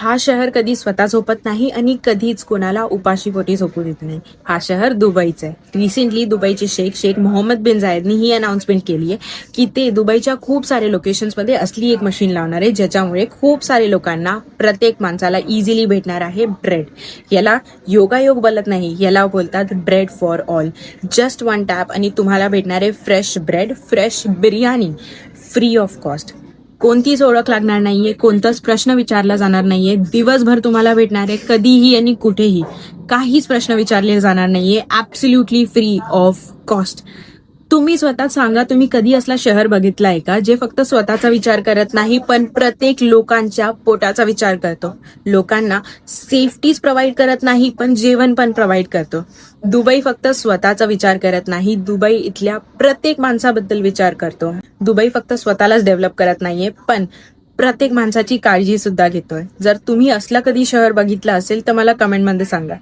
हा शहर कधी स्वतः झोपत नाही आणि कधीच कोणाला उपाशीपोटी झोपू देत नाही. हा शहर दुबईचं आहे. रिसेंटली दुबईचे शेख मोहम्मद बिन जायदनी ही अनाउन्समेंट केली आहे की ते दुबईच्या खूप सारे लोकेशन्समध्ये असली एक मशीन लावणार आहे ज्याच्यामुळे खूप सारे लोकांना, प्रत्येक माणसाला इझिली भेटणार आहे ब्रेड. याला योगायोग बोलत नाही, याला बोलतात bread for all. Just one tap आणि तुम्हाला भेटणार आहे fresh bread, fresh biryani, free of cost. कोणतीच ओळख लागणार नाहीये, कोणताच प्रश्न विचारला जाणार नाहीये. दिवसभर तुम्हाला भेटणार आहे, कधीही आणि कुठेही. काहीच प्रश्न विचारले जाणार नाहीये. Absolutely free of cost. तुम्ही स्वतः सांगा, तुम्ही कधी असला शहर बघितलाय का जे फक्त स्वतःचा विचार करत नाही पण प्रत्येक लोकांच्या पोटाचा विचार करतो. लोकांना सेफ्टीज प्रोव्हाइड करत नाही पण जेवण पण प्रोव्हाइड करतो. दुबई फक्त स्वतःचा विचार करत नाही, दुबई इथल्या प्रत्येक माणसाबद्दल विचार करतो. दुबई फक्त स्वतःलाच डेव्हलप करत नाहीये पण प्रत्येक माणसाची काळजी सुद्धा घेतोय. जर तुम्ही असला कधी शहर बघितलं असेल तर मला कमेंटमध्ये सांगा.